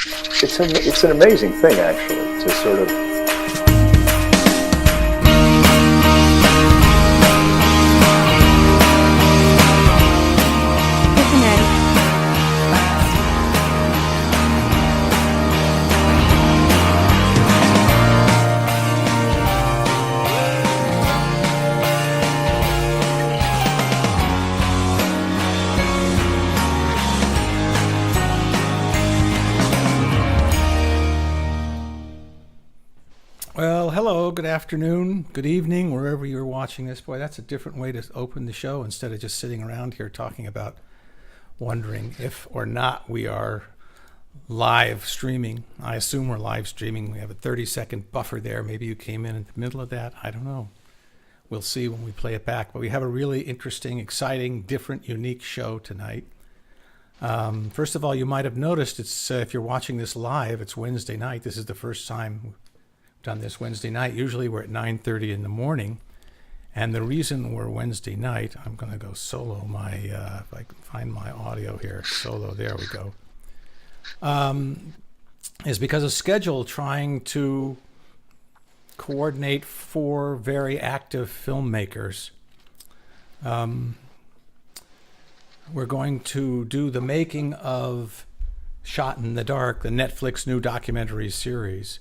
It's an amazing thing, actually, to sort of. Well, hello, good afternoon, good evening, wherever you're watching this. Boy, that's a different way to open the show instead of just sitting around here talking about wondering if or not we are live streaming. I assume we're live streaming. We have a 30-second buffer there. Maybe you came in the middle of that. I don't know. We'll see when we play it back. But we have a really interesting, exciting, different, unique show tonight. First of all, you might have noticed it's if you're watching this live, it's Wednesday night. This is the first time done this Wednesday night. Usually we're at 9:30 in the morning, and the reason we're Wednesday night, I'm going to go solo my if I can find my audio here, solo, there we go, is because of schedule, trying to coordinate 4 very active filmmakers. We're going to do the making of Shot in the Dark, the Netflix new documentary series.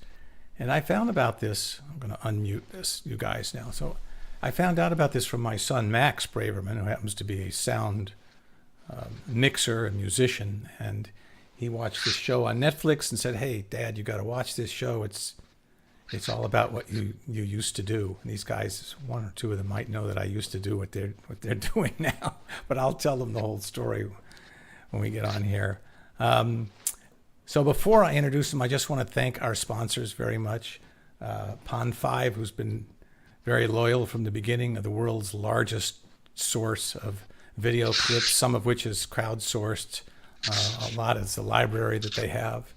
And I found about this, I'm going to unmute this, you guys now. So I found out about this from my son, Max Braverman, who happens to be a sound mixer and musician. And he watched this show on Netflix and said, "Hey, Dad, you got to watch this show. It's all about what you used to do." And these guys, 1 or 2 of them might know that I used to do what they're doing now. But I'll tell them the whole story when we get on here. So before I introduce them, I just want to thank our sponsors very much. Pond 5, who's been very loyal from the beginning, of the world's largest source of video clips, some of which is crowdsourced. A lot is the library that they have.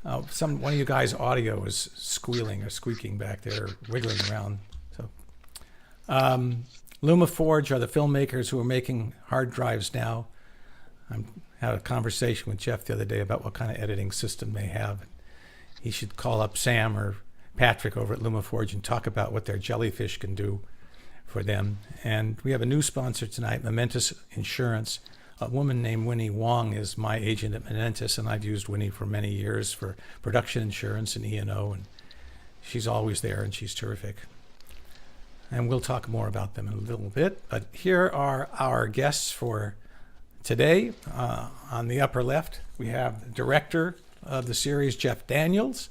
One of you guys' audio is squealing or squeaking back there, wiggling around. So, LumaForge are the filmmakers who are making hard drives now. I had a conversation with Jeff the other day about what kind of editing system they have. He should call up Sam or Patrick over at LumaForge and talk about what their jellyfish can do for them. And we have a new sponsor tonight, Momentous Insurance. A woman named Winnie Wong is my agent at Momentous, and I've used Winnie for many years for production insurance and E&O, and she's always there, and she's terrific. And we'll talk more about them in a little bit. But here are our guests for today. On the upper left, we have the director of the series, Jeff Daniels.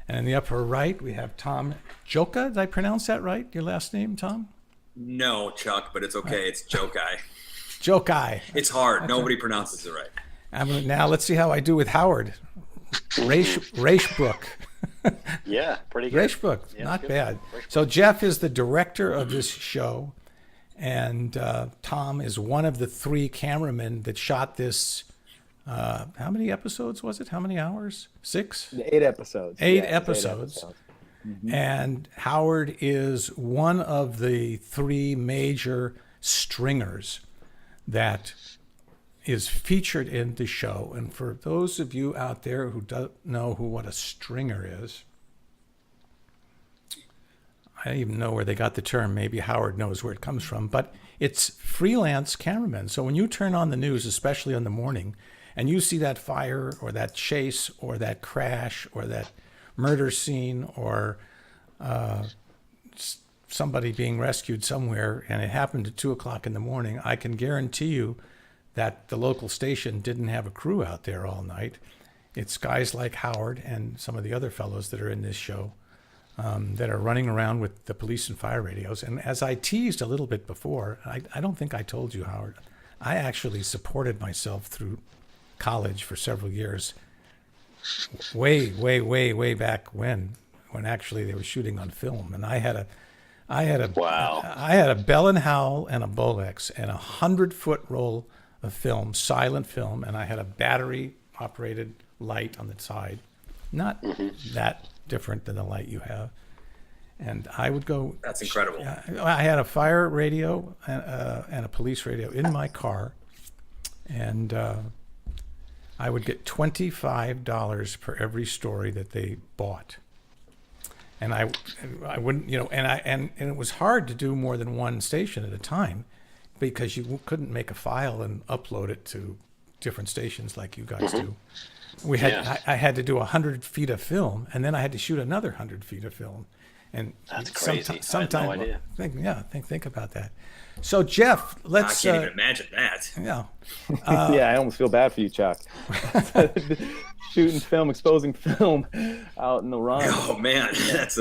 And in the upper right, we have Tom Joka. Did I pronounce that right? Your last name, Tom? No, Chuck, but it's okay. It's Jokai. Jokai. It's hard. Nobody pronounces it right. Now let's see how I do with Howard. Raichbrook. Yeah, pretty good. Raichbrook, yeah, not good. bad. So Jeff is the director of this show. And Tom is one of the 3 cameramen that shot this. How many episodes was it? How many hours? 6? 8 episodes. 8 Yeah, episodes. Mm-hmm. And Howard is one of the 3 major stringers that is featured in the show. And for those of you out there who don't know what a stringer is, I don't even know where they got the term. Maybe Howard knows where it comes from, but it's freelance cameramen. So when you turn on the news, especially in the morning, and you see that fire or that chase or that crash or that murder scene or somebody being rescued somewhere, and it happened at 2 o'clock in the morning, I can guarantee you that the local station didn't have a crew out there all night. It's guys like Howard and some of the other fellows that are in this show that are running around with the police and fire radios. And as I teased a little bit before, I don't think I told you, Howard, I actually supported myself through college for several years, way back when actually they were shooting on film. And I had a Bell and Howell and a Bolex and a 100-foot roll of film, silent film, and I had a battery-operated light on the side. Not that different than the light you have. And I would go... That's incredible. I had a fire radio and a police radio in my car. And I would get $25 for every story that they bought. And I wouldn't, and it was hard to do more than one station at a time because you couldn't make a file and upload it to different stations like you guys do. I had to do 100 feet of film, and then I had to shoot another 100 feet of film. And that's crazy. I had no idea. Think about that. So Jeff, let's. I can't even imagine that. Yeah. Yeah, I almost feel bad for you, Chuck. Shooting film, exposing film out in the run. Oh man, that's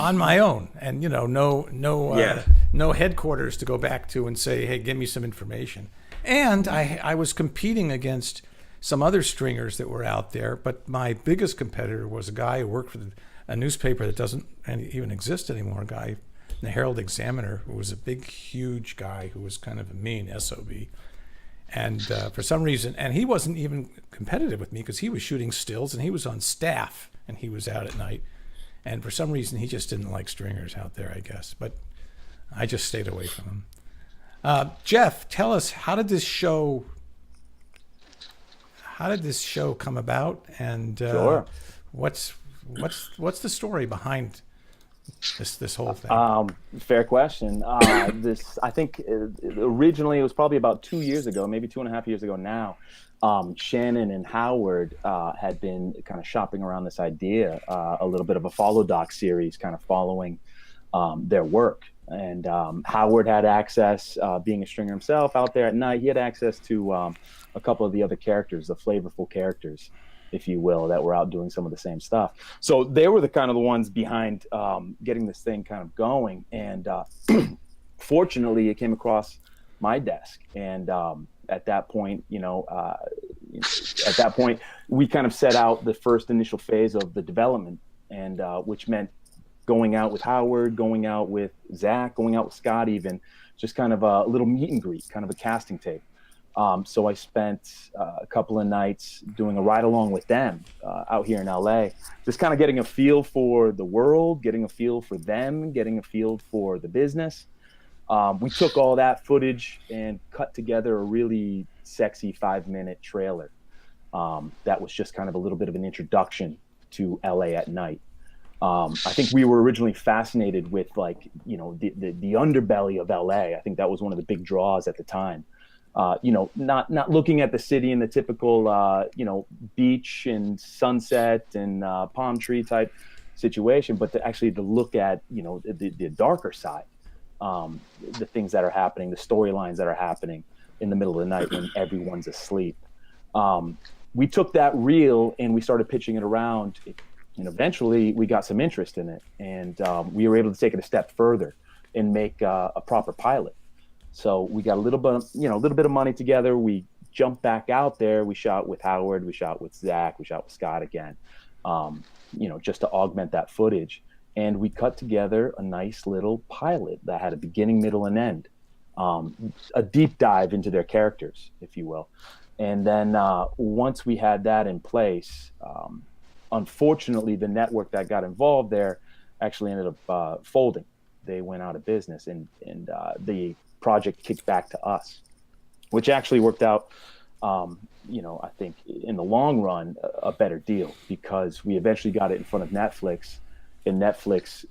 on my own, and no headquarters to go back to and say, hey, give me some information. And I was competing against some other stringers that were out there, but my biggest competitor was a guy who worked for a newspaper that doesn't even exist anymore, a guy, the Herald Examiner, who was a big, huge guy who was kind of a mean SOB. And for some reason, and he wasn't even competitive with me because he was shooting stills and he was on staff and he was out at night. And for some reason, he just didn't like stringers out there, I guess. But I just stayed away from him. Jeff, tell us, how did this show come about? And Sure. What's the story behind this whole thing? Fair question. I think originally it was probably about 2 years ago, maybe 2.5 years ago now. Shannon and Howard had been kind of shopping around this idea, a little bit of a follow doc series, kind of following their work. And Howard had access, being a stringer himself out there at night, he had access to a couple of the other characters, the flavorful characters, if you will, that were out doing some of the same stuff. So they were the ones behind getting this thing kind of going. And fortunately, it came across my desk. And at that point, we kind of set out the first initial phase of the development, and which meant going out with Howard, going out with Zach, going out with Scott, even just kind of a little meet and greet, kind of a casting tape. So I spent a couple of nights doing a ride along with them out here in LA, just kind of getting a feel for the world, getting a feel for them, getting a feel for the business. We took all that footage and cut together a really sexy 5-minute trailer that was just kind of a little bit of an introduction to LA at night. I think we were originally fascinated with the underbelly of LA. I think that was one of the big draws at the time. Not looking at the city in the typical, beach and sunset and palm tree type situation, but to look at, the darker side, the things that are happening, the storylines that are happening in the middle of the night when everyone's asleep. We took that reel and we started pitching it around, and eventually we got some interest in it, and we were able to take it a step further and make a proper pilot. So we got a little bit of money together. We jumped back out there. We shot with Howard. We shot with Zach. We shot with Scott again, just to augment that footage. And we cut together a nice little pilot that had a beginning, middle, and end, a deep dive into their characters, if you will. And then once we had that in place, unfortunately, the network that got involved there actually ended up folding. They went out of business, and the project kicked back to us, which actually worked out, I think in the long run, a better deal, because we eventually got it in front of Netflix, and Netflix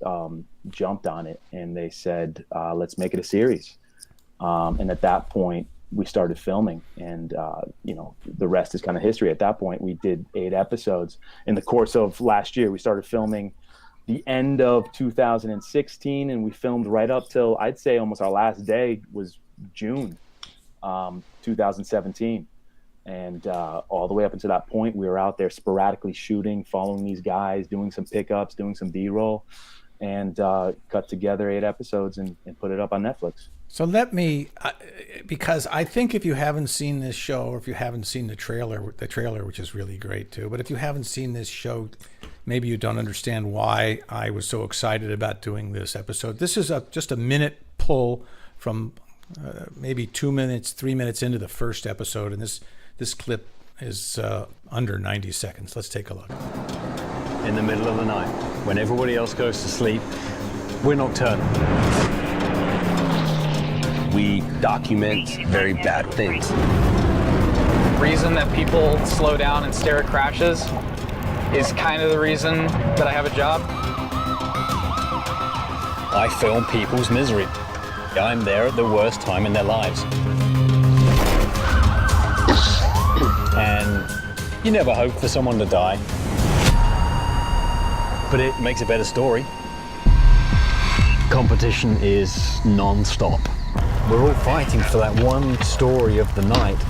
jumped on it and they said, let's make it a series. And at that point we started filming, and the rest is kind of history. At that point we did 8 episodes. In the course of last year, we started filming the end of 2016, and we filmed right up till, I'd say, almost our last day was June 2017. And all the way up until that point, we were out there sporadically shooting, following these guys, doing some pickups, doing some B-roll, and cut together 8 episodes and put it up on Netflix. So because I think if you haven't seen this show, or if you haven't seen the trailer, which is really great too, but if you haven't seen this show, maybe you don't understand why I was so excited about doing this episode. This is just a minute pull from maybe 2 minutes, 3 minutes into the first episode, and this clip is under 90 seconds. Let's take a look. In the middle of the night, when everybody else goes to sleep, we're nocturnal. We document very bad things. reason that people slow down and stare at crashes is kind of the reason that I have a job. I film people's misery. I'm there at the worst time in their lives. And you never hope for someone to die, but it makes a better story. Competition is non-stop. We're all fighting for that one story of the night.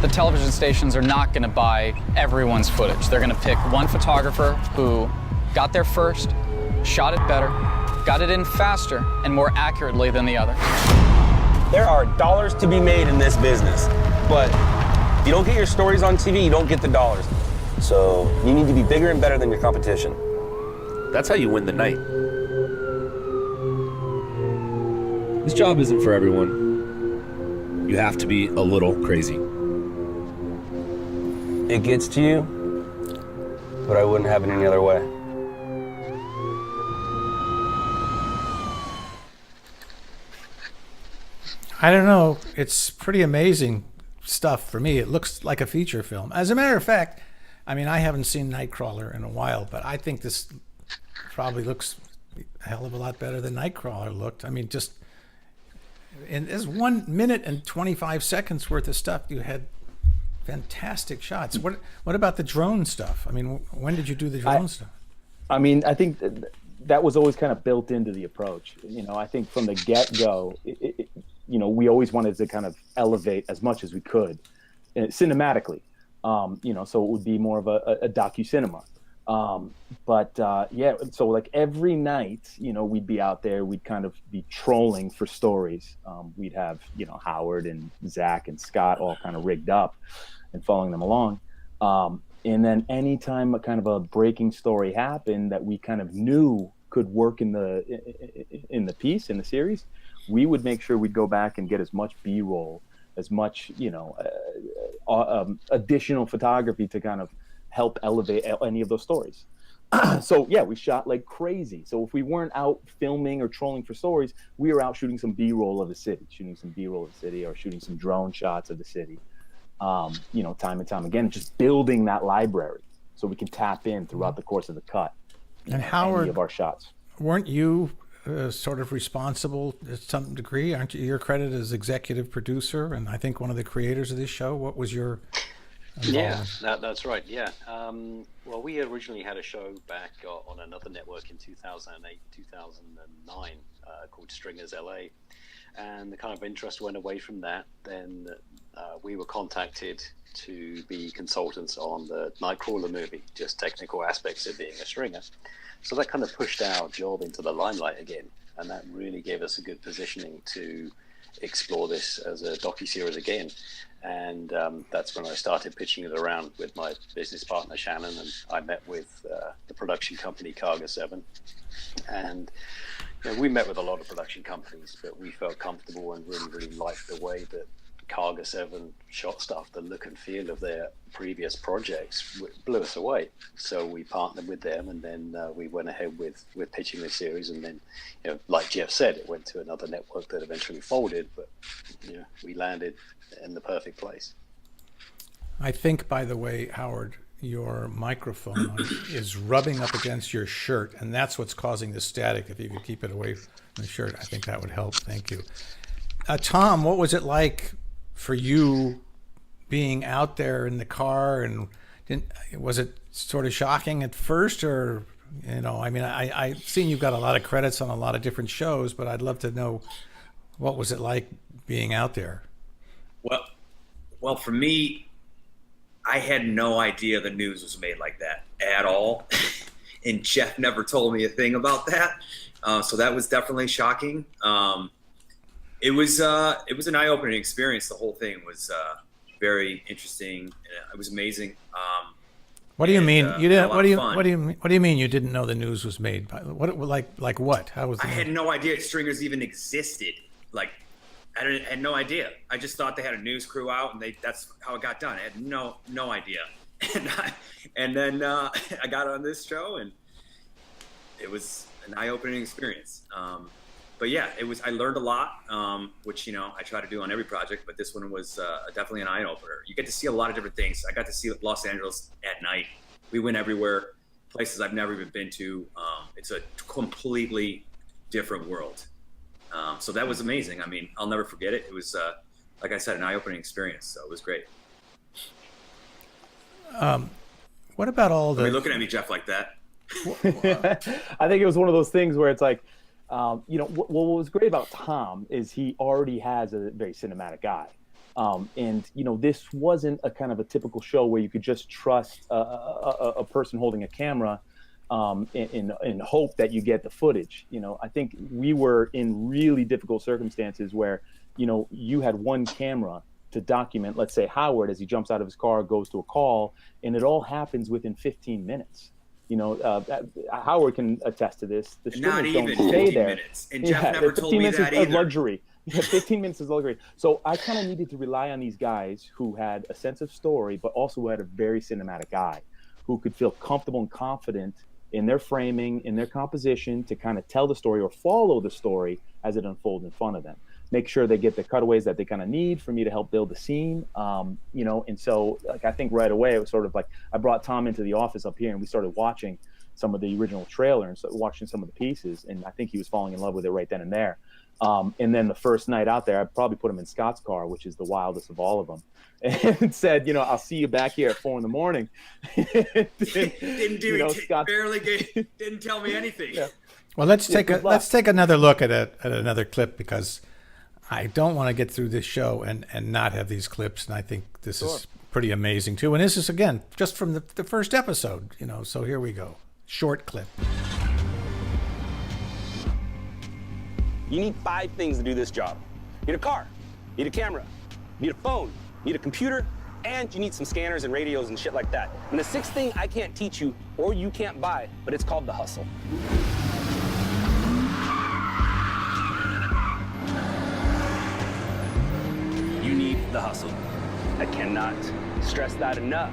The television stations are not going to buy everyone's footage. They're going to pick one photographer who got there first, shot it better, got it in faster and more accurately than the other. There are dollars to be made in this business, but if you don't get your stories on TV, you don't get the dollars. So you need to be bigger and better than your competition. That's how you win the night. This job isn't for everyone. You have to be a little crazy. It gets to you, but I wouldn't have it any other way. I don't know. It's pretty amazing stuff for me. It looks like a feature film. As a matter of fact, I mean, I haven't seen Nightcrawler in a while, but I think this probably looks a hell of a lot better than Nightcrawler looked. I mean, just in this 1 minute and 25 seconds worth of stuff, you had fantastic shots. What about the drone stuff? I mean, when did you do the drone stuff? I mean, I think that was always kind of built into the approach. You know, I think from the get-go, you know, we always wanted to kind of elevate as much as we could cinematically, you know, so it would be more of a docu-cinema. Yeah, so like every night, you know, we'd be out there, we'd kind of be trolling for stories. We'd have, you know, Howard and Zach and Scott all kind of rigged up and following them along. And then anytime a kind of a breaking story happened that we kind of knew could work in the piece, in the series, we would make sure we'd go back and get as much B-roll, as much, you know, additional photography to kind of help elevate any of those stories. So yeah, we shot like crazy. So if we weren't out filming or trolling for stories, we were out shooting some B-roll of the city, or shooting some drone shots of the city, you know, time and time again, just building that library so we can tap in throughout the course of the cut. And Howard, any of our shots. Weren't you sort of responsible to some degree? Aren't you? You're credited as executive producer, and I think one of the creators of this show. What was your Yeah, that's right. Yeah. Well, we originally had a show back on another network in 2008, 2009 called Stringers LA. And the kind of interest went away from that. Then we were contacted to be consultants on the Nightcrawler movie, just technical aspects of being a stringer. So that kind of pushed our job into the limelight again. And that really gave us a good positioning to explore this as a docuseries again. And that's when I started pitching it around with my business partner, Shannon, and I met with the production company, Cargo 7. And you know, we met with a lot of production companies, but we felt comfortable and really, really liked the way that Cargo 7 shot stuff, the look and feel of their previous projects blew us away. So we partnered with them, and then we went ahead with pitching the series. And then, you know, like Jeff said, it went to another network that eventually folded, but you know, we landed in the perfect place. I think, by the way, Howard, your microphone is rubbing up against your shirt, and that's what's causing the static. If you could keep it away from the shirt, I think that would help. Thank you. Tom, what was it like for you being out there in the car, and was it sort of shocking at first, or, you know, I mean, I've seen you've got a lot of credits on a lot of different shows, but I'd love to know, what was it like being out there? Well, for me, I had no idea the news was made like that at all. And Jeff never told me a thing about that. So that was definitely shocking. It was an eye-opening experience. The whole thing was very interesting. It was amazing. What do you mean you didn't? What do you mean you didn't know the news was made? What, like what? How was? I had no idea Stringers even existed. Like, I had no idea. I just thought they had a news crew out, and that's how it got done. I had no idea. And then I got on this show, and it was an eye-opening experience. but yeah, it was. I learned a lot, which I try to do on every project. But this one was definitely an eye opener. You get to see a lot of different things. I got to see Los Angeles at night. We went everywhere, places I've never even been to. It's a completely different world. So that was amazing. I mean, I'll never forget it. It was, like I said, an eye-opening experience. So it was great. What about all the? Are you looking at me, Jeff, like that? I think it was one of those things where it's like, what was great about Tom is he already has a very cinematic eye. And this wasn't a kind of a typical show where you could just trust a person holding a camera in hope that you get the footage. I think we were in really difficult circumstances where, you had one camera to document, let's say Howard, as he jumps out of his car, goes to a call, and it all happens within 15 minutes. Howard can attest to this. The Not streamers even don't stay 15 there. minutes. And Jeff never told me that is either. luxury. 15 minutes is luxury. So I kind of needed to rely on these guys who had a sense of story, but also who had a very cinematic eye, who could feel comfortable and confident in their framing, in their composition, to kind of tell the story or follow the story as it unfolds in front of them. Make sure they get the cutaways that they kind of need for me to help build the scene. And so I think right away it was sort of like I brought Tom into the office up here and we started watching some of the original trailer and started watching some of the pieces. And I think he was falling in love with it right then and there. And then the first night out there, I probably put him in Scott's car, which is the wildest of all of them, and said, I'll see you back here at 4 a.m. Didn't do Scott didn't tell me anything. Yeah. Well, let's take another look at another clip, because I don't want to get through this show and not have these clips, and I think this is pretty amazing too. And this is, again, just from the first episode, so here we go. Short clip. You need 5 things to do this job. You need a car, you need a camera, you need a phone, you need a computer, and you need some scanners and radios and shit like that. And the 6th thing I can't teach you or you can't buy, but it's called the hustle. You need the hustle. I cannot stress that enough.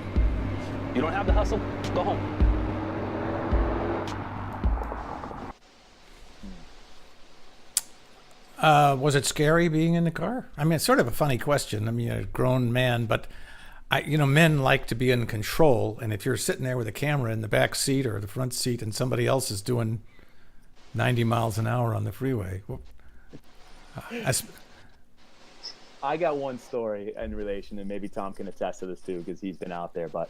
You don't have the hustle, go home. Was it scary being in the car? I mean, it's sort of a funny question. I mean, a grown man, but men like to be in control. And if you're sitting there with a camera in the back seat or the front seat and somebody else is doing 90 miles an hour on the freeway, I got one story in relation, and maybe Tom can attest to this too, because he's been out there. But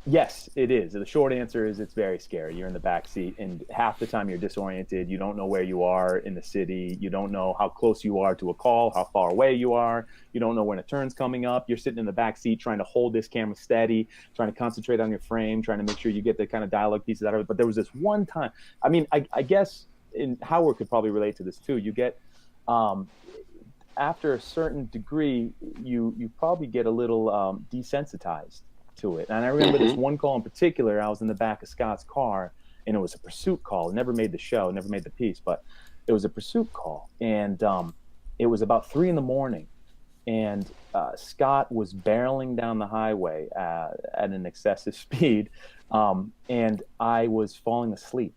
yes, it is. The short answer is it's very scary. You're in the back seat, and half the time you're disoriented. You don't know where you are in the city. You don't know how close you are to a call, how far away you are. You don't know when a turn's coming up. You're sitting in the back seat trying to hold this camera steady, trying to concentrate on your frame, trying to make sure you get the kind of dialogue pieces out of it. But there was this one time. I mean, I guess, and Howard could probably relate to this too. You get after a certain degree, you probably get a little desensitized to it. And I remember this one call in particular. I was in the back of Scott's car, and it was a pursuit call. It never made the show, never made the piece, but it was a pursuit call. And it was about 3 a.m, and Scott was barreling down the highway at an excessive speed, and I was falling asleep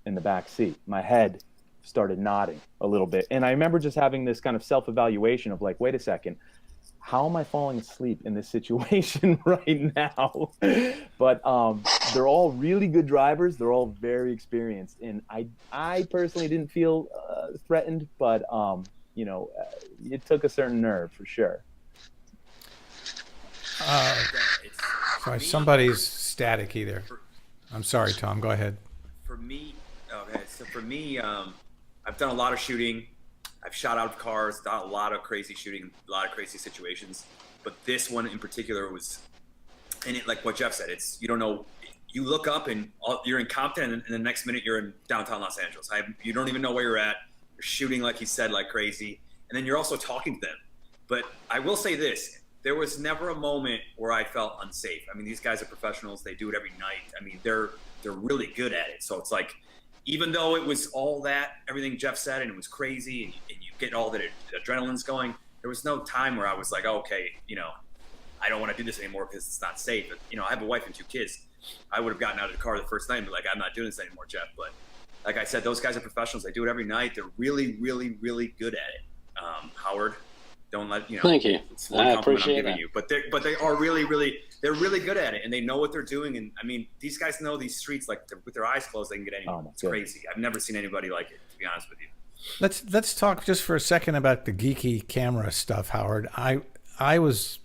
in the back seat. My head started nodding a little bit, and I remember just having this kind of self-evaluation of like, wait a second, how am I falling asleep in this situation right now? But they're all really good drivers. They're all very experienced, and I personally didn't feel threatened, but it took a certain nerve for sure. Sorry, somebody's staticky there. I'm sorry, Tom. Go ahead. For me, I've done a lot of shooting. I've shot out of cars, done a lot of crazy shooting, a lot of crazy situations. But this one in particular was, and it, like what Jeff said, it's, you don't know, you look up and you're in Compton, and the next minute you're in downtown Los Angeles. You don't even know where you're at. You're shooting, like he said, like crazy. And then you're also talking to them. But I will say this, there was never a moment where I felt unsafe. I mean, these guys are professionals. They do it every night. I mean, they're really good at it. So it's like, even though it was all that, everything Jeff said, and it was crazy, and you get all that adrenaline's going, there was no time where I was like, oh, okay, I don't want to do this anymore because it's not safe. But, I have a wife and 2 kids. I would have gotten out of the car the first night and be like, I'm not doing this anymore, Jeff. But like I said, those guys are professionals. They do it every night. They're really, really, really good at it. Howard, don't let you know. Thank you. It's one I compliment appreciate I'm giving that. you, but they are really, really, they're really good at it, and they know what they're doing. And I mean, these guys know these streets like with their eyes closed, they can get anywhere. It's crazy. I've never seen anybody like it, to be honest with you. Let's talk just for a second about the geeky camera stuff, Howard. I was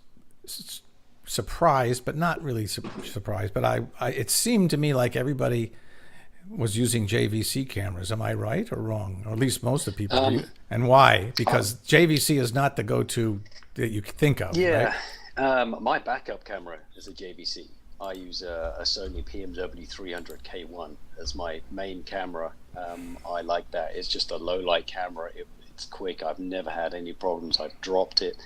surprised, but not really surprised. But it seemed to me like everybody was using JVC cameras. Am I right or wrong? Or at least most of the people. And why? Because JVC is not the go-to that you think of. Yeah. Right? My backup camera is a JVC. I use a Sony PMW 300K1 as my main camera. I like that. It's just a low light camera. It's quick. I've never had any problems. I've dropped it.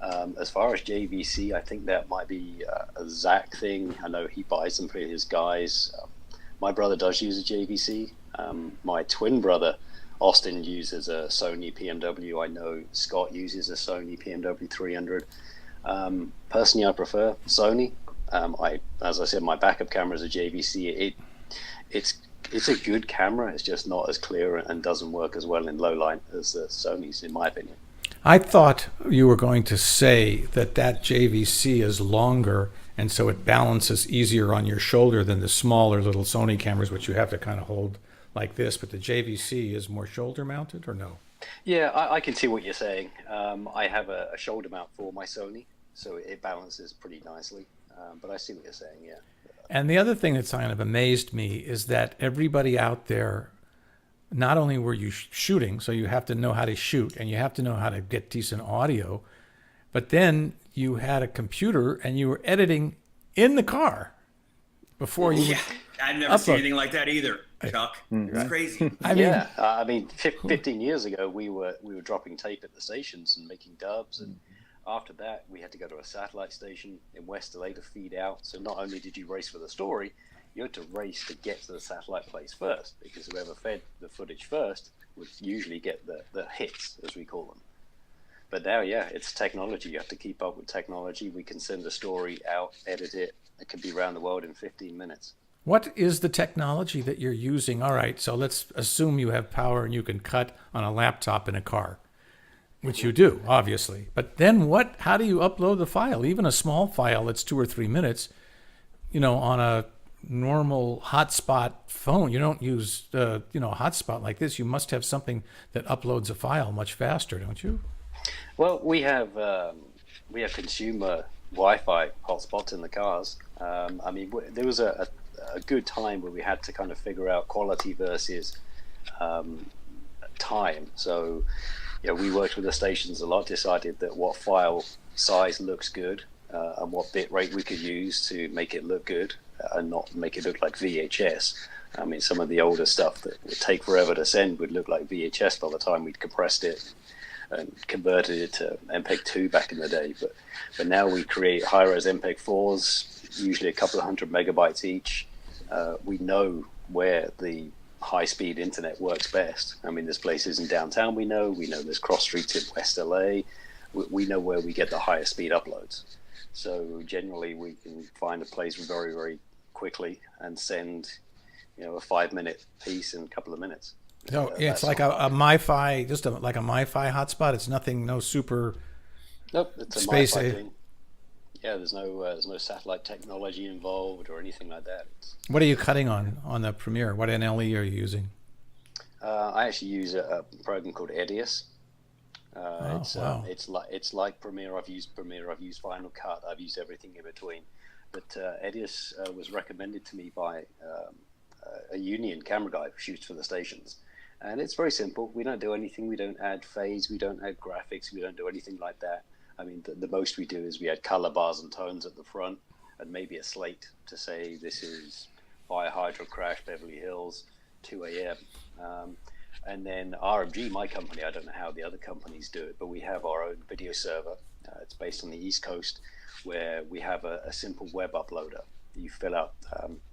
As far as JVC, I think that might be a Zach thing. I know he buys them for his guys. My brother does use a JVC. My twin brother, Austin, uses a Sony PMW. I know Scott uses a Sony PMW 300. Personally, I prefer Sony. As I said, my backup camera is a JVC. It's a good camera. It's just not as clear and doesn't work as well in low light as the Sony's, in my opinion. I thought you were going to say that JVC is longer, and so it balances easier on your shoulder than the smaller little Sony cameras, which you have to kind of hold like this. But the JVC is more shoulder mounted, or no? Yeah, I can see what you're saying. I have a shoulder mount for my Sony, so it balances pretty nicely. But I see what you're saying, yeah. And the other thing that's kind of amazed me is that everybody out there, not only were you shooting, so you have to know how to shoot and you have to know how to get decent audio, but then you had a computer and you were editing in the car before you. Yeah, I've never seen anything like that either, Chuck. It's crazy. I mean, 15 years ago, we were dropping tape at the stations and making dubs, and after that, we had to go to a satellite station in West LA to feed out. So not only did you race for the story, you had to race to get to the satellite place first, because whoever fed the footage first would usually get the hits, as we call them. But now, yeah, it's technology. You have to keep up with technology. We can send a story out, edit it. It can be around the world in 15 minutes. What is the technology that you're using? All right, so let's assume you have power and you can cut on a laptop in a car, which you do, obviously. But then how do you upload the file? Even a small file that's 2 or 3 minutes, on a normal hotspot phone. You don't use, a hotspot like this. You must have something that uploads a file much faster, don't you? Well, we have consumer Wi-Fi hotspots in the cars. There was a good time where we had to kind of figure out quality versus time. So, we worked with the stations a lot, decided that what file size looks good and what bit rate we could use to make it look good and not make it look like VHS. I mean, some of the older stuff that would take forever to send would look like VHS by the time we'd compressed it and converted it to MPEG-2 back in the day. But now we create high-res MPEG-4s, usually a couple of 100 megabytes each. We know where the high-speed internet works best. I mean, there's places in downtown we know there's cross streets in West LA. We know where we get the highest speed uploads. So generally we can find a place very, very quickly and send, a 5-minute piece in a couple of minutes. So it's like a MiFi, just like a MiFi hotspot. It's nothing, no super. Nope, it's a space MiFi thing. Yeah, there's no satellite technology involved or anything like that. What are you cutting on the Premiere? What NLE are you using? I actually use a program called Edius. Wow. It's like Premiere. I've used Premiere. I've used Final Cut. I've used everything in between. But Edius was recommended to me by a union camera guy who shoots for the stations. And it's very simple. We don't do anything. We don't add phase. We don't add graphics. We don't do anything like that. I mean, the most we do is we add color bars and tones at the front and maybe a slate to say this is Fire Hydro Crash, Beverly Hills, 2 a.m. And then RMG, my company, I don't know how the other companies do it, but we have our own video server. It's based on the East Coast, where we have a simple web uploader. You fill out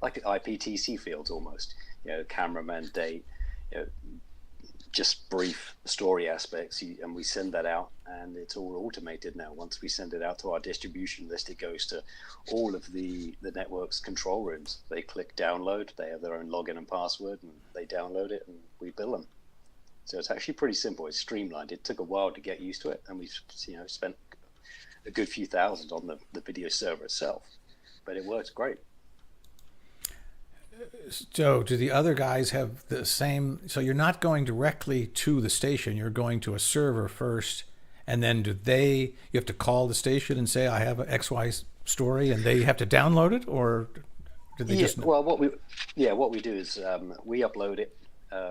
like IPTC fields almost, cameraman, date, just brief story aspects, and we send that out, and it's all automated now. Once we send it out to our distribution list, it goes to all of the network's control rooms. They click download, they have their own login and password, and they download it, and we bill them. So it's actually pretty simple. It's streamlined. It took a while to get used to it, and we've spent a good few thousand on the video server itself, but it works great. So do the other guys have the same? So you're not going directly to the station. You're going to a server first, and then you have to call the station and say, I have an XY story, and they have to download it, or do they just? Well, what we do is we upload it,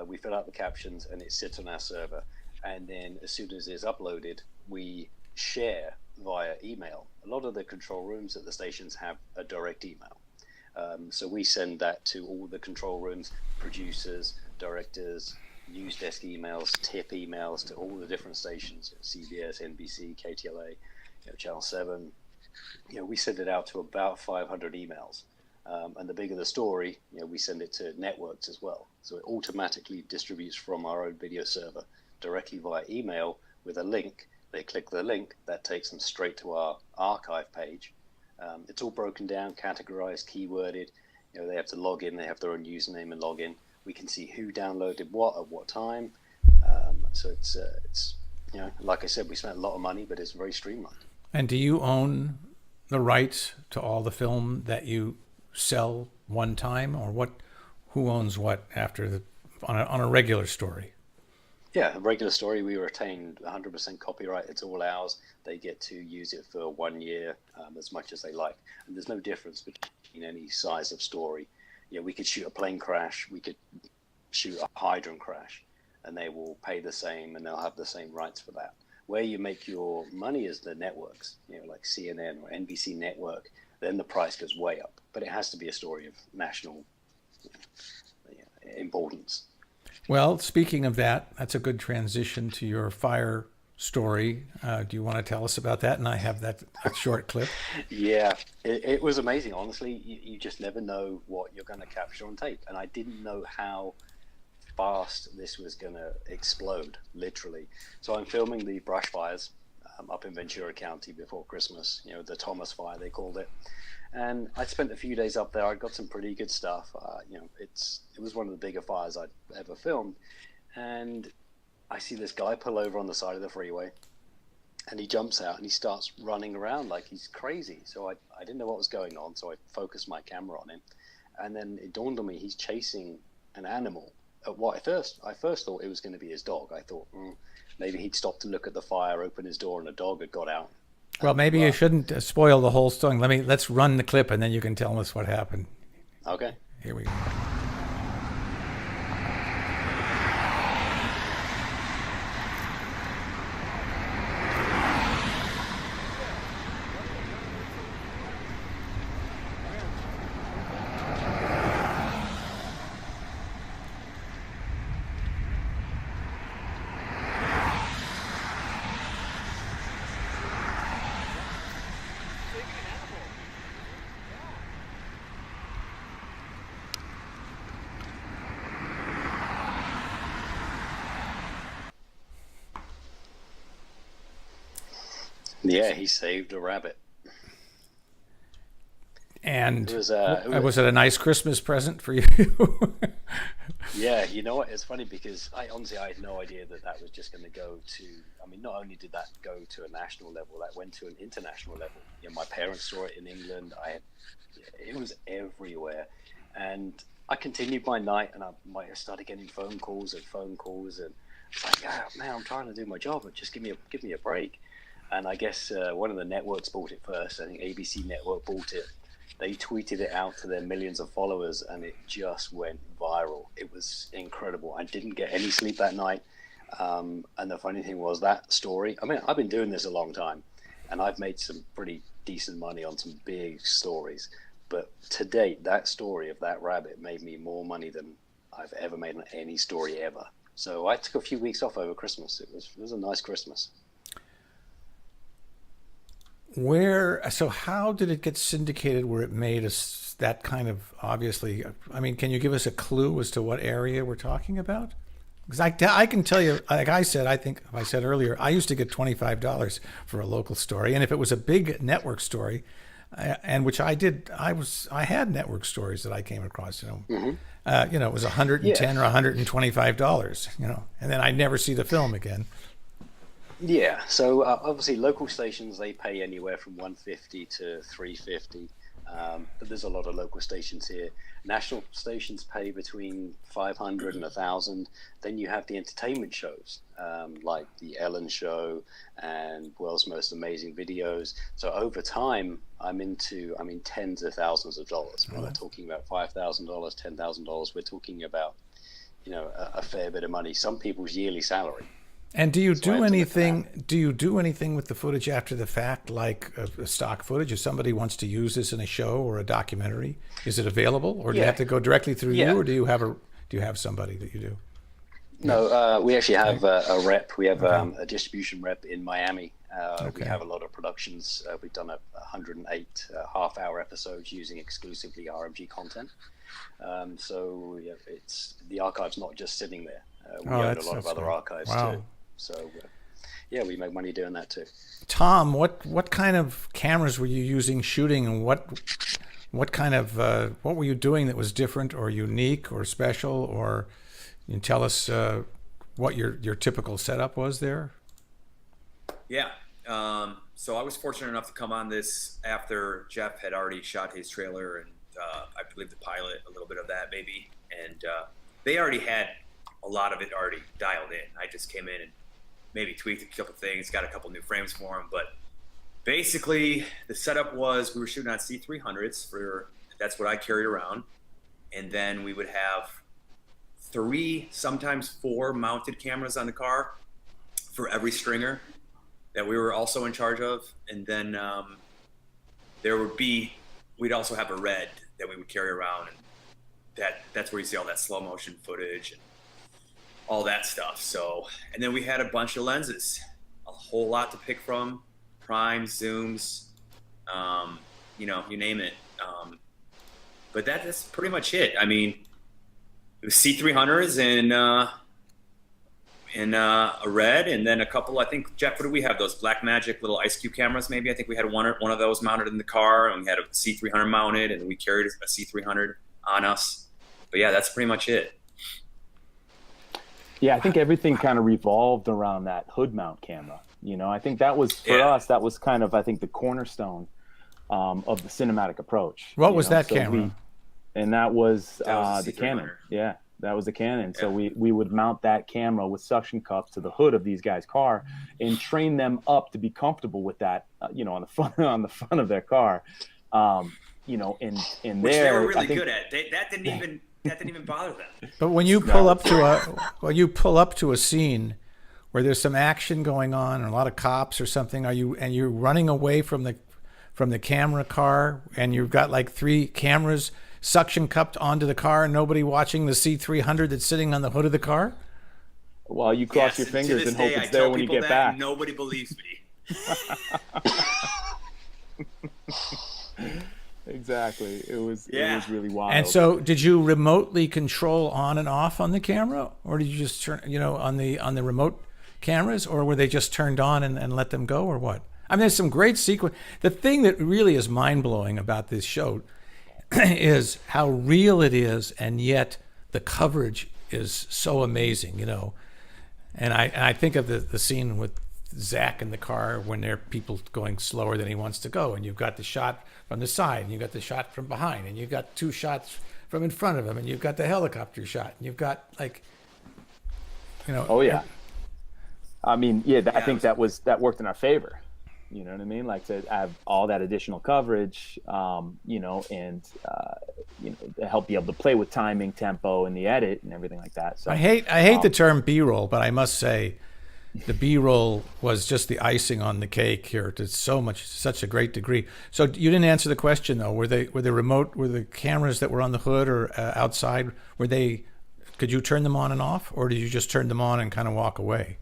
we fill out the captions, and it sits on our server. And then as soon as it's uploaded, we share via email. A lot of the control rooms at the stations have a direct email. So we send that to all the control rooms, producers, directors, news desk emails, tip emails to all the different stations, CBS, NBC, KTLA, Channel 7. We send it out to about 500 emails. And the bigger the story, we send it to networks as well. So it automatically distributes from our own video server directly via email with a link. They click the link, that takes them straight to our archive page. It's all broken down, categorized, keyworded. They have to log in, they have their own username and login. We can see who downloaded what at what time. So it's like I said, we spent a lot of money, but it's very streamlined. And do you own the rights to all the film that you sell one time, or what? Who owns what after on a regular story? Yeah, a regular story, we retain 100% copyright. It's all ours. They get to use it for 1 year, as much as they like. And there's no difference between any size of story. We could shoot a plane crash, we could shoot a hydrant crash, and they will pay the same, and they'll have the same rights for that. Where you make your money is the networks, like CNN or NBC Network. Then the price goes way up. But it has to be a story of national importance. Well, speaking of that, that's a good transition to your fire story. Do you want to tell us about that? And I have that short clip. Yeah, it was amazing. Honestly, you just never know what you're going to capture on tape. And I didn't know how fast this was going to explode, literally. So I'm filming the brush fires up in Ventura County before Christmas, the Thomas Fire, they called it. And I spent a few days up there. I got some pretty good stuff. It was one of the bigger fires I'd ever filmed. And I see this guy pull over on the side of the freeway, and he jumps out and he starts running around like he's crazy. So I didn't know what was going on. So I focused my camera on him. And then it dawned on me, he's chasing an animal. I first thought it was going to be his dog. I thought maybe he'd stopped to look at the fire, open his door, and a dog had got out. Well, maybe you shouldn't spoil the whole story. Let's run the clip, and then you can tell us what happened. Okay. Here we go. Yeah, he saved a rabbit. And was it a nice Christmas present for you? Yeah, you know what? It's funny because I had no idea that was just going to go to. Not only did that go to a national level, that went to an international level. My parents saw it in England. It was everywhere, and I continued my night, and I started getting phone calls, and it's like, man, I'm trying to do my job, but just give me a break. And I guess one of the networks bought it first. I think ABC Network bought it. They tweeted it out to their millions of followers, and it just went viral. It was incredible. I didn't get any sleep that night. And the funny thing was that story. I've been doing this a long time, and I've made some pretty decent money on some big stories. But to date, that story of that rabbit made me more money than I've ever made on any story ever. So I took a few weeks off over Christmas. It was a nice Christmas. So how did it get syndicated where it made that kind of, obviously, can you give us a clue as to what area we're talking about? Because I can tell you, like I said, I think I said earlier, I used to get $25 for a local story, and if it was a big network story, and which I did, I had network stories that I came across. It was $110 or $125. And then I'd never see the film again. Yeah, so obviously local stations, they pay anywhere from $150 to $350, but there's a lot of local stations here. National stations pay between $500 and $1,000. Then you have the entertainment shows, like the Ellen Show and World's Most Amazing Videos. So over time, I'm in tens of thousands of dollars. We're not talking about $5,000, $10,000. We're talking about, a fair bit of money. Some people's yearly salary. And do you do anything? Do you do anything with the footage after the fact, like stock footage? If somebody wants to use this in a show or a documentary, is it available, or do you have to go directly through you, or do you have somebody that you do? No, we actually have a rep. We have a distribution rep in Miami. We have a lot of productions. We've done 108 half-hour episodes using exclusively RMG content. So it's the archive's not just sitting there. We own a lot of other archives too. So, we make money doing that too. Tom, what kind of cameras were you using shooting, and what kind of what were you doing that was different or unique or special? Or you can tell us what your typical setup was there. Yeah. So I was fortunate enough to come on this after Jeff had already shot his trailer, and I believe the pilot, a little bit of that maybe, and they already had a lot of it already dialed in. I just came in and maybe tweaked a couple things, got a couple new frames for them. But basically, the setup was we were shooting on C300s that's what I carried around. And then we would have 3, sometimes 4 mounted cameras on the car for every stringer that we were also in charge of. And then we'd also have a red that we would carry around. And that's where you see all that slow motion footage and all that stuff. So, and then we had a bunch of lenses, a whole lot to pick from, primes, zooms, you name it. But that's pretty much it. I mean, it was C300s and a red, and then a couple, I think, Jeff, what do we have? Those Blackmagic little ice cube cameras, maybe? I think we had one of those mounted in the car, and we had a C300 mounted, and we carried a C300 on us. But yeah, that's pretty much it. Yeah, I think everything kind of revolved around that hood mount camera. I think that was, for us, that was kind of, I think, the cornerstone of the cinematic approach. What was that camera? That was the C300. Canon. Yeah, that was the Canon. Yeah. So we would mount that camera with suction cups to the hood of these guys' car and train them up to be comfortable with that, on the front of their car. Which they were really good at. That didn't even bother them. But when you pull up to a scene where there's some action going on and a lot of cops or something, you're running away from the camera car, and you've got like 3 cameras suction cupped onto the car and nobody watching the C300 that's sitting on the hood of the car? Well, you cross your fingers and hope it's there when you get back. Nobody believes me. Exactly. It was really wild. And so, did you remotely control on and off on the camera, or did you just turn, on the remote cameras, or were they just turned on and let them go, or what? I mean, there's some great sequence. The thing that really is mind blowing about this show is how real it is, and yet the coverage is so amazing, And I think of the scene with Zach in the car when there are people going slower than he wants to go, and you've got the shot from the side, and you've got the shot from behind, and you've got 2 shots from in front of him, and you've got the helicopter shot, and you've got Oh yeah. I mean, I think that worked in our favor. You know what I mean? Like, to have all that additional coverage, and help be able to play with timing, tempo, and the edit and everything like that. So I hate the term B-roll, but I must say the B-roll was just the icing on the cake here to such a great degree. So you didn't answer the question though. Were the cameras that were on the hood or outside, could you turn them on and off, or did you just turn them on and kind of walk away?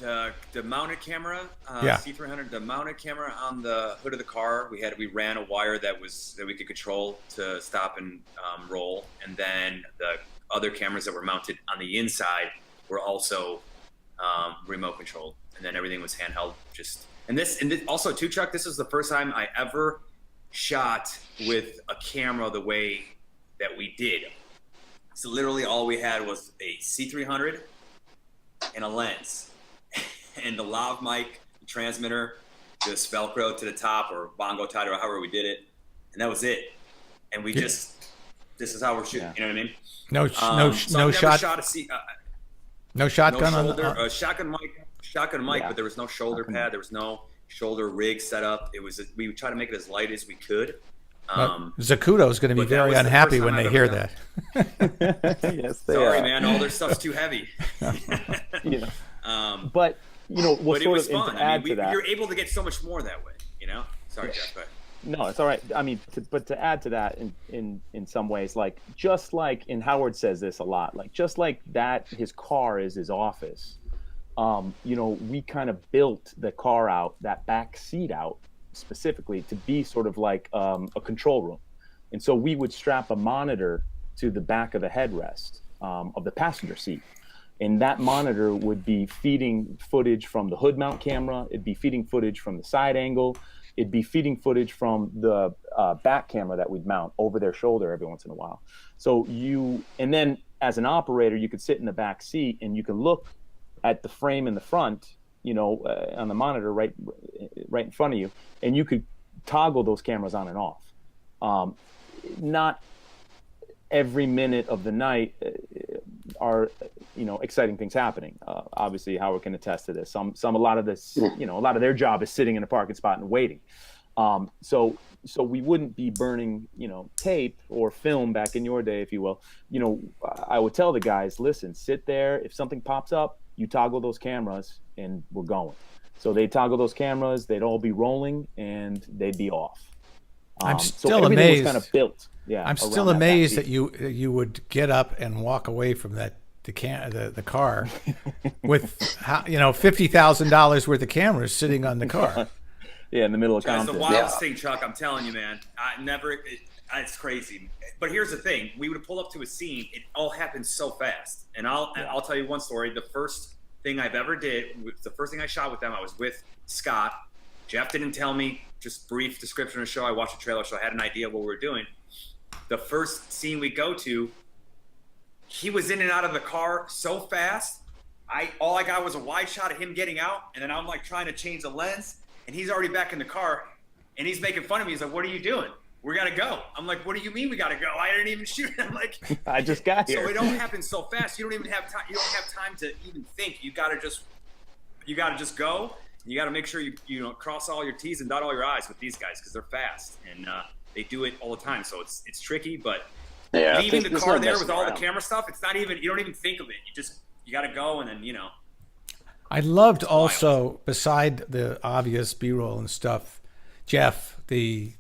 The mounted camera, Yeah. C300, the mounted camera on the hood of the car, we ran a wire that we could control to stop and roll, and then the other cameras that were mounted on the inside were also remote controlled, and then everything was handheld. And this also too, Chuck. This is the first time I ever shot with a camera the way that we did. So literally all we had was a C300 and a lens and the lav mic, the transmitter, just Velcro to the top or bongo tied or however we did it. And that was it. And we this is how we're shooting. You know what I mean? No shotgun on shotgun mic, but there was no shoulder pad. There was no shoulder rig set up. We would try to make it as light as we could. Zacuto is going to be very unhappy when they hear that. Yes, they Sorry, are. man. All their stuff's too heavy. But but it was fun. You're able to get so much more that way. Sorry, Jeff. Go ahead. No, it's all right. I mean, but to add to that, in some ways, like just like, and Howard says this a lot, like just like that, his car is his office. We kind of built the car out, that back seat out specifically to be sort of like a control room, and so we would strap a monitor to the back of the headrest of the passenger seat. And that monitor would be feeding footage from the hood mount camera. It'd be feeding footage from the side angle. It'd be feeding footage from the back camera that we'd mount over their shoulder every once in a while. And then as an operator, you could sit in the back seat and you can look at the frame in the front, on the monitor right in front of you, and you could toggle those cameras on and off. Not every minute of the night are exciting things happening. Obviously Howard can attest to this. A lot of this, a lot of their job is sitting in a parking spot and waiting. So we wouldn't be burning, tape or film back in your day, if you will. I would tell the guys, listen, sit there. If something pops up, you toggle those cameras and we're going. So they toggle those cameras, they'd all be rolling and they'd be off. I'm so still everything amazed. was kind of built. Yeah, I'm still amazed that you would get up and walk away from the car with $50,000 worth of cameras sitting on the car. Yeah, in the middle of That's Compton. the wildest thing, Chuck. I'm telling you, man. It's crazy. But here's the thing: we would pull up to a scene. It all happened so fast. And I'll tell you one story. The first thing I've ever did, the first thing I shot with them, I was with Scott. Jeff didn't tell me. Just brief description of the show. I watched the trailer, so I had an idea of what we were doing. The first scene we go to, he was in and out of the car so fast. All I got was a wide shot of him getting out, and then I'm like trying to change the lens, and he's already back in the car, and he's making fun of me. He's like, "What are you doing? We gotta go." I'm like, "What do you mean we gotta go? I didn't even shoot." I'm like, I just got here. So it don't happen so fast. You don't even have time. You don't have time to even think. You gotta just go. You gotta make sure you cross all your T's and dot all your I's with these guys because they're fast and they do it all the time. So it's tricky, but leaving the car there with all the camera stuff, it's not even. You don't even think of it. You gotta go and then I loved also, beside the obvious B-roll and stuff, Jeff, the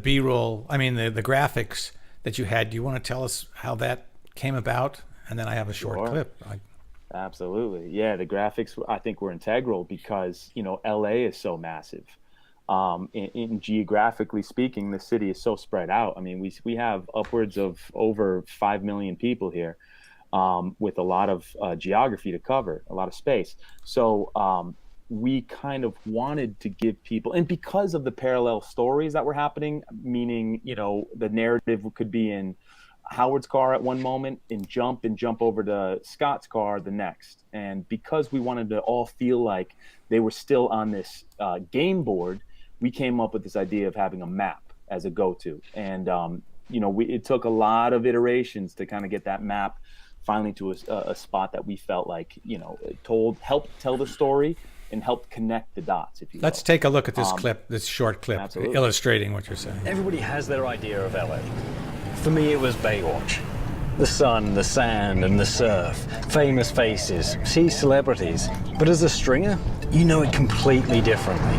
B-roll, I mean the graphics that you had. Do you want to tell us how that came about? And then I have a short clip. Absolutely. Yeah, the graphics I think were integral because, LA is so massive. In geographically speaking, the city is so spread out. I mean, we have upwards of over 5 million people here. With a lot of geography to cover, a lot of space. So we kind of wanted to give people, and because of the parallel stories that were happening, meaning, the narrative could be in Howard's car at one moment and jump over to Scott's car the next. And because we wanted to all feel like they were still on this game board, we came up with this idea of having a map as a go-to. And, it took a lot of iterations to kind of get that map finally to a spot that we felt like, helped tell the story and helped connect the dots, if you will. Let's take a look at this clip, this short clip, illustrating what you're saying. Everybody has their idea of LA. For me, it was Baywatch. The sun, the sand, and the surf. Famous faces, see celebrities. But as a stringer, you know it completely differently.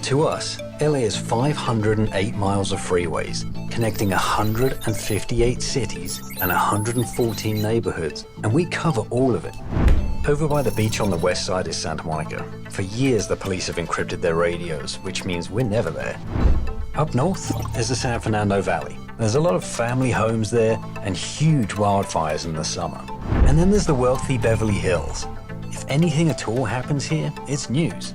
To us, LA is 508 miles of freeways, connecting 158 cities and 114 neighborhoods, and we cover all of it. Over by the beach on the west side is Santa Monica. For years, the police have encrypted their radios, which means we're never there. Up north is the San Fernando Valley. There's a lot of family homes there and huge wildfires in the summer. And then there's the wealthy Beverly Hills. If anything at all happens here, it's news.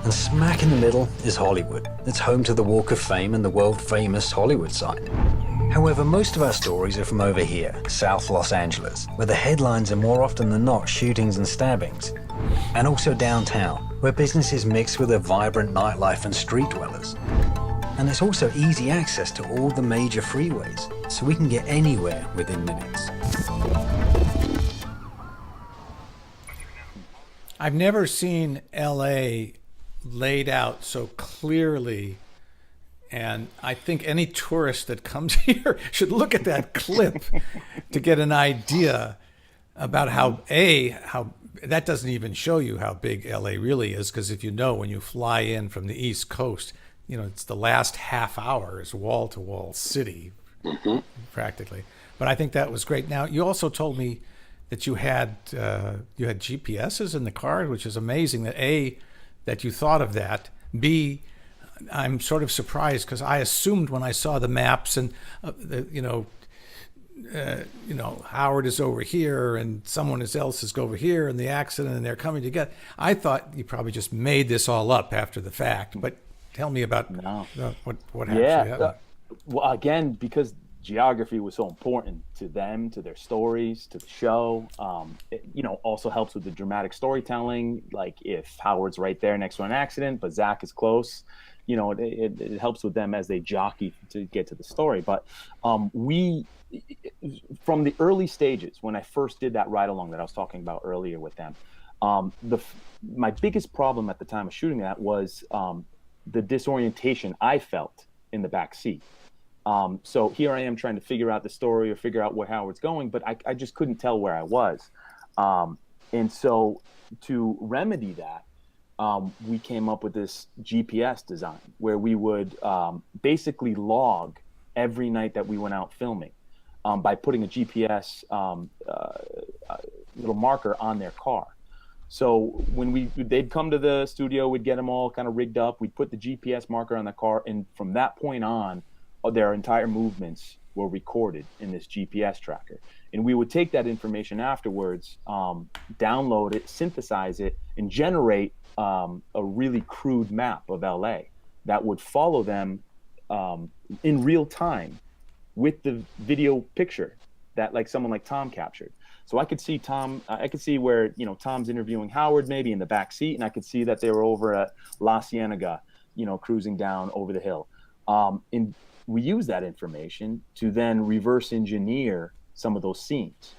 And smack in the middle is Hollywood. It's home to the Walk of Fame and the world-famous Hollywood sign. However, most of our stories are from over here, South Los Angeles, where the headlines are more often than not shootings and stabbings. And also downtown, where businesses mix with a vibrant nightlife and street dwellers. And it's also easy access to all the major freeways, so we can get anywhere within minutes. I've never seen LA laid out so clearly, and I think any tourist that comes here should look at that clip to get an idea about how that doesn't even show you how big LA really is, because if you know, when you fly in from the East Coast, you know, it's the last half hour is wall-to-wall city, practically. But I think that was great. Now, you also told me that you had GPSs in the car, which is amazing. That A, that you thought of that. B, I'm sort of surprised because I assumed when I saw the maps and Howard is over here and someone else is over here and the accident and they're coming together. I thought you probably just made this all up after the fact. But tell me about what actually happened. Well, again, because geography was so important to them, to their stories, to the show. It, also helps with the dramatic storytelling. Like if Howard's right there next to an accident, but Zach is close, it helps with them as they jockey to get to the story. But we, from the early stages, when I first did that ride along that I was talking about earlier with them, my biggest problem at the time of shooting that was the disorientation I felt in the back seat. So here I am trying to figure out the story or figure out where Howard's going, but I just couldn't tell where I was. And so to remedy that, we came up with this GPS design where we would basically log every night that we went out filming by putting a GPS little marker on their car. So when they'd come to the studio, we'd get them all kind of rigged up. We'd put the GPS marker on the car, and from that point on, their entire movements were recorded in this GPS tracker. And we would take that information afterwards, download it, synthesize it, and generate a really crude map of LA that would follow them in real time with the video picture that someone like Tom captured. So I could see I could see where, Tom's interviewing Howard maybe in the back seat, and I could see that they were over at La Cienega, cruising down over the hill. And we use that information to then reverse engineer some of those scenes.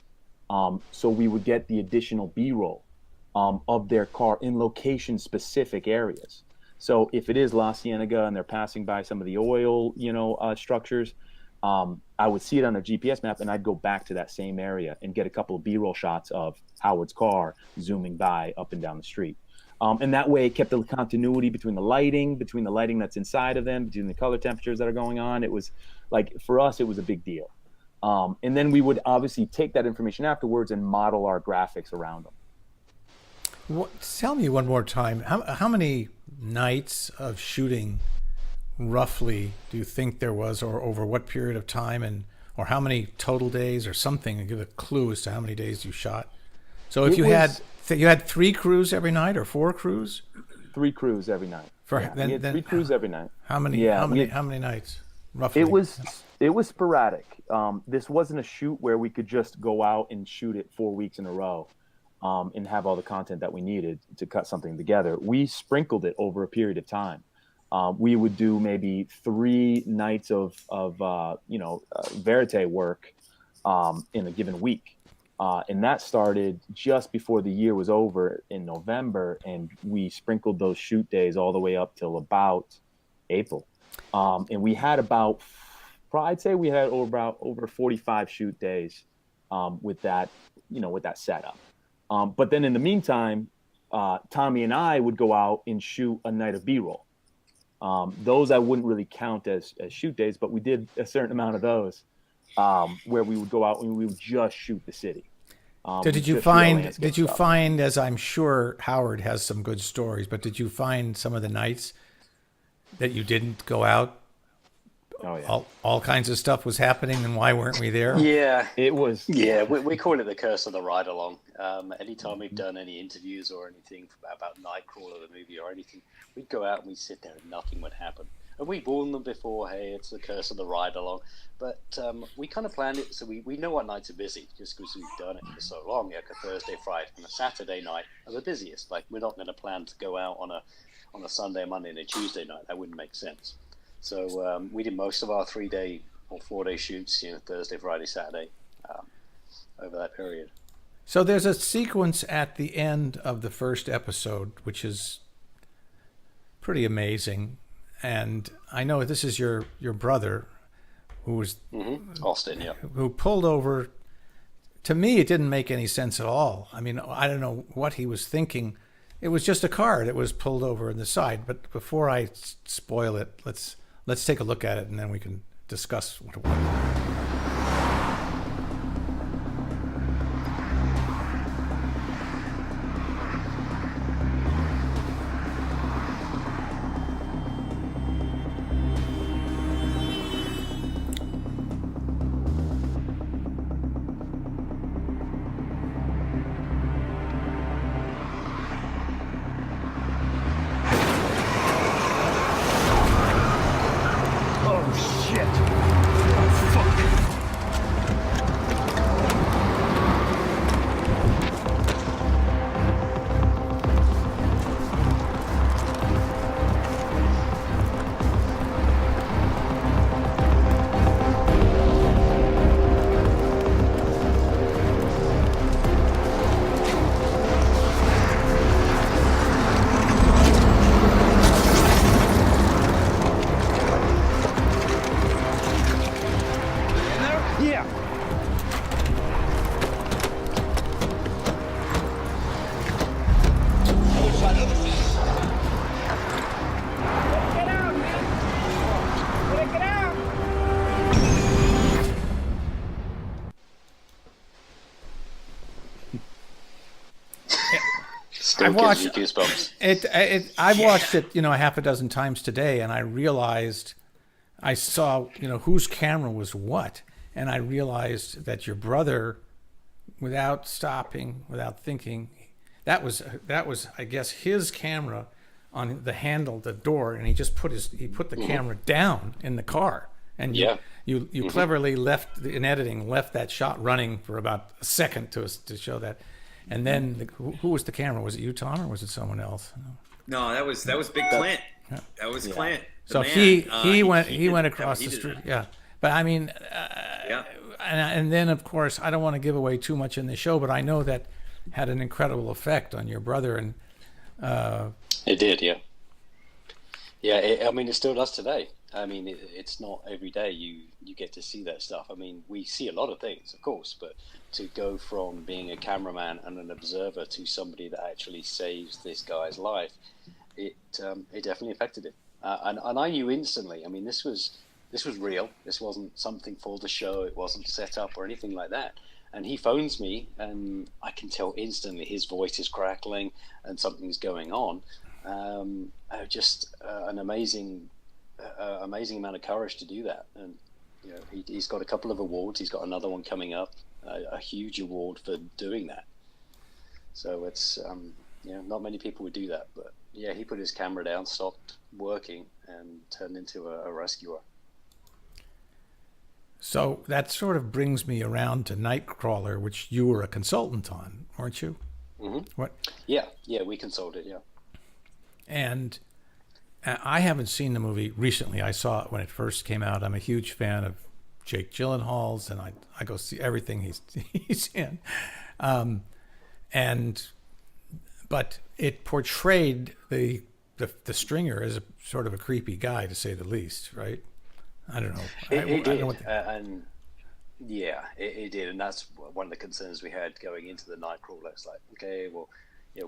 So we would get the additional B-roll of their car in location-specific areas. So if it is La Cienega and they're passing by some of the oil, structures, I would see it on a GPS map, and I'd go back to that same area and get a couple of B-roll shots of Howard's car zooming by up and down the street. And that way it kept the continuity between the lighting that's inside of them, between the color temperatures that are going on. It was for us, it was a big deal. And then we would obviously take that information afterwards and model our graphics around them. Tell me one more time, how many nights of shooting roughly do you think there was, or over what period of time, or how many total days or something to give a clue as to how many days you shot? So if you had 3 crews every night or 4 crews? 3 crews every night. We had 3 crews every night. How many nights roughly? It was sporadic. This wasn't a shoot where we could just go out and shoot it 4 weeks in a row and have all the content that we needed to cut something together. We sprinkled it over a period of time. We would do maybe 3 nights of verite work in a given week. And that started just before the year was over in November, and we sprinkled those shoot days all the way up till about April. And we had I'd say we had over 45 shoot days with that setup. But then in the meantime, Tommy and I would go out and shoot a night of B-roll. Those I wouldn't really count as shoot days, but we did a certain amount of those where we would go out and we would just shoot the city. Did you find, as I'm sure Howard has some good stories, but did you find some of the nights that you didn't go out? Oh yeah. All kinds of stuff was happening, and why weren't we there? Yeah, it was. Yeah, we call it the curse of the ride along. Anytime we've done any interviews or anything about Nightcrawler, the movie, or anything, we'd go out and we'd sit there and nothing would happen. And we warned them before, hey, it's the curse of the ride along. But we kind of planned it so we know what nights are busy, just because we've done it for so long. Like a Thursday, Friday, and a Saturday night are the busiest. Like, we're not going to plan to go out on a Sunday, Monday, and a Tuesday night. That wouldn't make sense. So we did most of our 3-day or 4-day shoots, Thursday, Friday, Saturday, over that period. So there's a sequence at the end of the first episode, which is pretty amazing. And I know this is your brother, who was Austin, yeah, who pulled over. To me, it didn't make any sense at all. I mean, I don't know what he was thinking. It was just a car that was pulled over on the side. But before I spoil it, let's take a look at it, and then we can discuss what it was. Still gives you goosebumps. I've watched it, a half a dozen times today, and I realized, I saw, whose camera was what, and I realized that your brother, without stopping, without thinking, that was, I guess, his camera on the handle, the door, and he just put the camera down in the car, and you cleverly left in editing that shot running for about a second to show that. And then who was the camera? Was it you, Tom, or was it someone else? No, that was Big Clint. That was Clint. So he went across the street. Yeah, but I mean, and then of course I don't want to give away too much in the show, but I know that had an incredible effect on your brother, and it did, yeah. I mean, it still does today. I mean, it's not every day you get to see that stuff. I mean, we see a lot of things, of course, but to go from being a cameraman and an observer to somebody that actually saves this guy's life, it definitely affected him. And I knew instantly. I mean, this was real. This wasn't something for the show. It wasn't set up or anything like that. And he phones me, and I can tell instantly his voice is crackling and something's going on. Just an amazing amount of courage to do that. And he's got a couple of awards. He's got another one coming up, a huge award for doing that. So it's not many people would do that, but yeah, he put his camera down, stopped working, and turned into a rescuer. So that sort of brings me around to Nightcrawler, which you were a consultant on, weren't you? Mm-hmm. What? Yeah, we consulted, yeah. And I haven't seen the movie recently. I saw it when it first came out. I'm a huge fan of Jake Gyllenhaal's, and I go see everything he's in. But it portrayed the Stringer as a sort of a creepy guy, to say the least, right? I don't know. It did, it did, and that's one of the concerns we had going into the Nightcrawler. It's like, okay, well,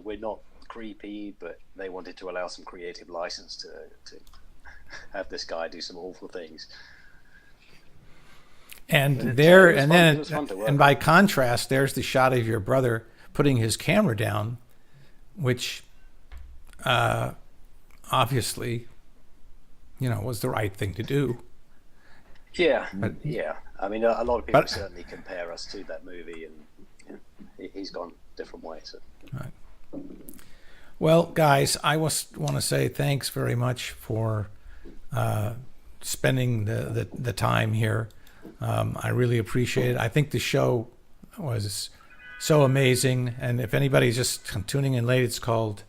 we're not creepy, but they wanted to allow some creative license to have this guy do some awful things. And It there, was and fun. then, It was fun to work and by contrast, there's the shot of your brother putting his camera down, which obviously, was the right thing to do. Yeah, yeah. I mean, a lot of people But- certainly compare us to that movie, and he's gone different ways. So. Well, guys, I want to say thanks very much for spending the time here. I really appreciate it. I think the show was so amazing. And if anybody's just tuning in late, it's called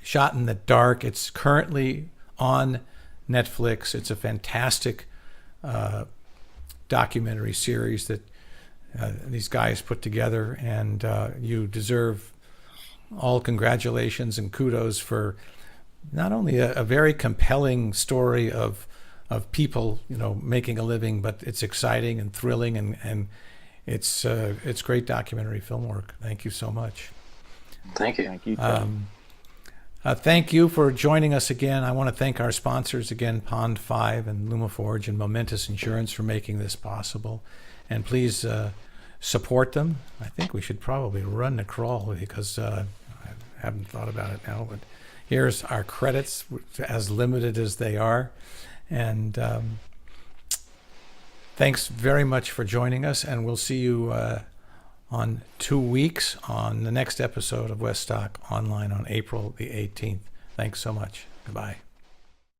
Shot in the Dark. It's currently on Netflix. It's a fantastic documentary series that these guys put together, and you deserve all congratulations and kudos for not only a very compelling story of people, making a living, but it's exciting and thrilling, and it's great documentary film work. Thank you so much. Thank you. Thank you. Tim. Thank you for joining us again. I want to thank our sponsors again, Pond 5 and LumaForge and Momentous Insurance for making this possible. And please support them. I think we should probably run the crawl because I haven't thought about it now. But here's our credits, as limited as they are. And thanks very much for joining us. And we'll see you on 2 weeks on the next episode of Westdoc Online on April the 18th. Thanks so much. Goodbye.